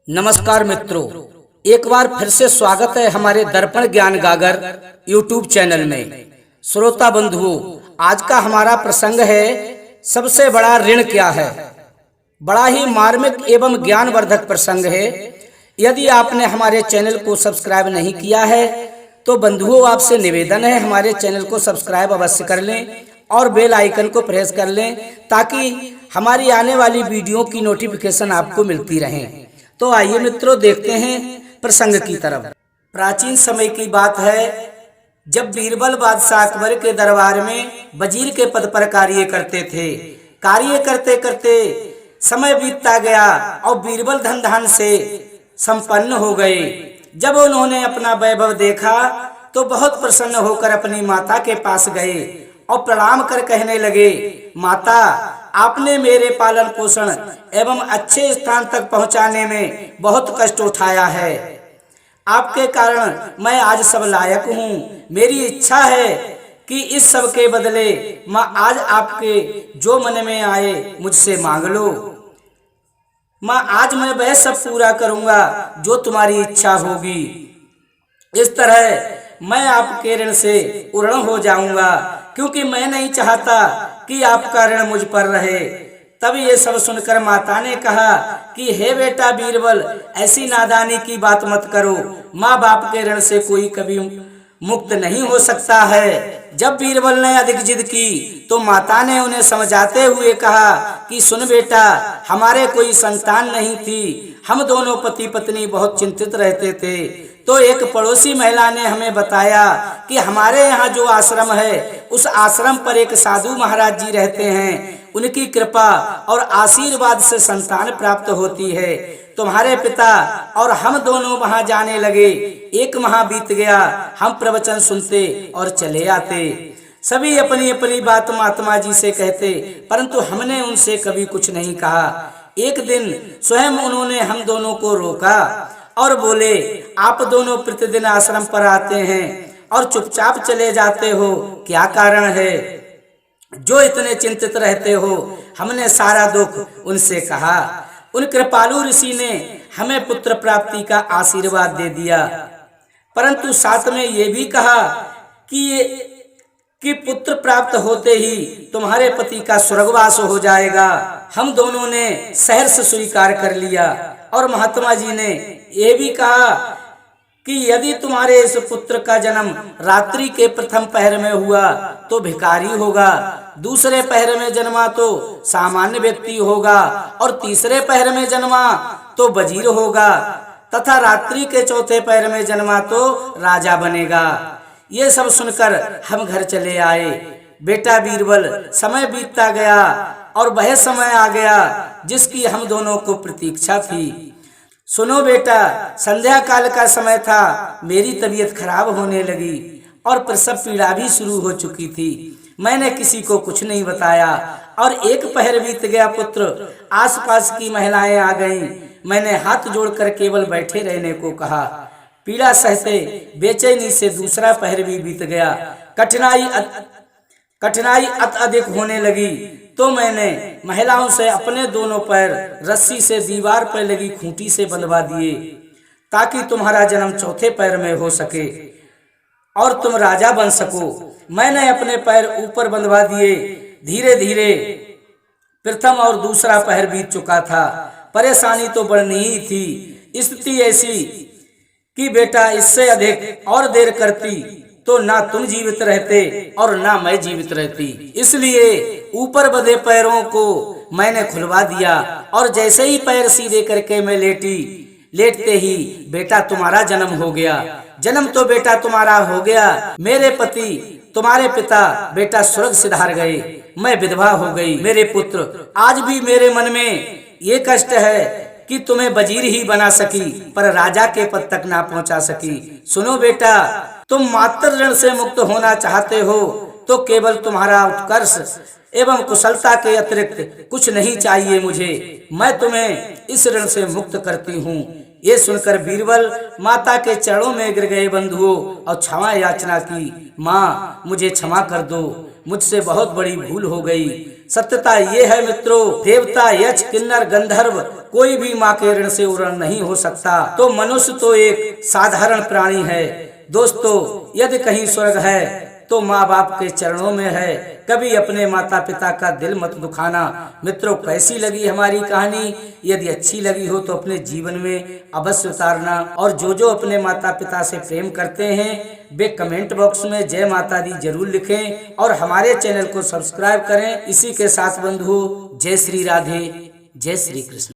नमस्कार मित्रों, एक बार फिर से स्वागत है हमारे दर्पण ज्ञान गागर यूट्यूब चैनल में। श्रोता बंधुओं, आज का हमारा प्रसंग है सबसे बड़ा ऋण क्या है। बड़ा ही मार्मिक एवं ज्ञानवर्धक प्रसंग है। यदि आपने हमारे चैनल को सब्सक्राइब नहीं किया है तो बंधुओं आपसे निवेदन है हमारे चैनल को सब्सक्राइब अवश्य कर लें और बेल आइकन को प्रेस कर लें ताकि हमारी आने वाली वीडियो की नोटिफिकेशन आपको मिलती रहे। तो आइए मित्रों, देखते हैं प्रसंग की तरफ। प्राचीन समय की बात है जब बीरबल बादशाह अकबर के दरबार में वजीर के पद पर कार्य करते थे। कार्य करते करते समय बीतता गया और बीरबल धन धान से संपन्न हो गए। जब उन्होंने अपना वैभव देखा तो बहुत प्रसन्न होकर अपनी माता के पास गए और प्रणाम कर कहने लगे, माता, आपने मेरे पालन पोषण एवं अच्छे स्थान तक पहुंचाने में बहुत कष्ट उठाया है। आपके कारण मैं आज सब लायक हूँ। मेरी इच्छा है कि इस सब के बदले माँ आज आपके जो मन में आए मुझसे मांग लो। माँ, आज मैं वह सब पूरा करूँगा जो तुम्हारी इच्छा होगी। इस तरह मैं आपके ऋण से उऋण हो जाऊंगा क्योंकि मैं नहीं चाहता कि आपका ऋण मुझ पर रहे। तब ये सब सुनकर माता ने कहा कि हे बेटा बीरबल, ऐसी नादानी की बात मत करो। माँ बाप के ऋण से कोई कभी मुक्त नहीं हो सकता है। जब बीरबल ने अधिक जिद की तो माता ने उन्हें समझाते हुए कहा कि सुन बेटा, हमारे कोई संतान नहीं थी। हम दोनों पति पत्नी बहुत चिंतित रहते थे। तो एक पड़ोसी महिला ने हमें बताया कि हमारे यहाँ जो आश्रम है उस आश्रम पर एक साधु महाराज जी रहते हैं। उनकी कृपा और आशीर्वाद से संतान प्राप्त होती है। तुम्हारे पिता और हम दोनों वहां जाने लगे। एक माह बीत गया। हम प्रवचन सुनते और चले आते। सभी अपनी अपनी बात महात्मा जी से कहते, परंतु हमने उनसे कभी कुछ नहीं कहा। एक दिन स्वयं उन्होंने हम दोनों को रोका और बोले, आप दोनों प्रतिदिन आश्रम पर आते हैं और चुपचाप चले जाते हो, क्या कारण है जो इतने चिंतित रहते हो। हमने सारा दुख उनसे कहा। उन कृपालु ऋषि ने हमें पुत्र प्राप्ति का आशीर्वाद दे दिया, परंतु साथ में ये भी कहा कि पुत्र प्राप्त होते ही तुम्हारे पति का स्वर्गवास हो जाएगा। हम दोनों ने सहर्ष स्वीकार कर लिया और महात्मा जी ने यह भी कहा कि यदि तुम्हारे इस पुत्र का जन्म रात्रि के प्रथम पहर में हुआ तो भिखारी होगा, दूसरे पहर में जन्मा तो सामान्य व्यक्ति होगा और तीसरे पहर में जन्मा तो वजीर होगा तथा रात्रि के चौथे पहर में जन्मा तो राजा बनेगा। ये सब सुनकर हम घर चले आए। बेटा बीरबल, समय बीतता गया और वह समय आ गया जिसकी हम दोनों को प्रतीक्षा थी। सुनो बेटा, संध्या काल का समय था। मेरी तबीयत खराब होने लगी और प्रसव पीड़ा भी शुरू हो चुकी थी। मैंने किसी को कुछ नहीं बताया और एक पहर बीत गया। पुत्र आसपास की महिलाएं आ गईं। मैंने हाथ जोड़कर केवल बैठे रहने को कहा। पीड़ा सहते बेचैनी से दूसरा पहर भी बीत गया। कठिनाई अत्यधिक होने लगी तो मैंने महिलाओं से अपने दोनों पैर रस्सी से दीवार पर लगी खूंटी से बंधवा दिए ताकि तुम्हारा जन्म चौथे पैर में हो सके और तुम राजा बन सको। मैंने अपने पैर ऊपर बंधवा दिए। धीरे धीरे प्रथम और दूसरा पैर बीत चुका था। परेशानी तो बढ़नी ही थी। स्थिति ऐसी कि बेटा, इससे अधिक और देर करती तो ना तुम जीवित रहते और ना मैं जीवित रहती। इसलिए ऊपर बंधे पैरों को मैंने खुलवा दिया और जैसे ही पैर सीधे करके मैं लेटते ही बेटा तुम्हारा जन्म हो गया। जन्म तो बेटा तुम्हारा हो गया। मेरे पति तुम्हारे पिता बेटा स्वर्ग सिधार गए। मैं विधवा हो गई। मेरे पुत्र, आज भी मेरे मन में ये कष्ट है कि तुम्हें वजीर ही बना सकी पर राजा के पद तक ना पहुंचा सकी। सुनो बेटा, तुम मात्र ऋण से मुक्त होना चाहते हो तो केवल तुम्हारा उत्कर्ष एवं कुशलता के अतिरिक्त कुछ नहीं चाहिए मुझे। मैं तुम्हें इस ऋण से मुक्त करती हूँ। ये सुनकर बीरबल माता के चरणों में गिर गए बंधुओं और क्षमा याचना की। माँ, मुझे क्षमा कर दो, मुझसे बहुत बड़ी भूल हो गई। सत्यता ये है मित्रों, देवता, यक्ष, किन्नर, गंधर्व कोई भी माँ के ऋण से उरण नहीं हो सकता। तो मनुष्य तो एक साधारण प्राणी है। दोस्तों, यदि कहीं स्वर्ग है तो माँ बाप के चरणों में है। कभी अपने माता पिता का दिल मत दुखाना। मित्रों, कैसी लगी हमारी कहानी? यदि अच्छी लगी हो तो अपने जीवन में अवश्य उतारना। और जो अपने माता पिता से प्रेम करते हैं वे कमेंट बॉक्स में जय माता दी जरूर लिखें और हमारे चैनल को सब्सक्राइब करें। इसी के साथ बंधुओं, जय श्री राधे, जय श्री कृष्ण।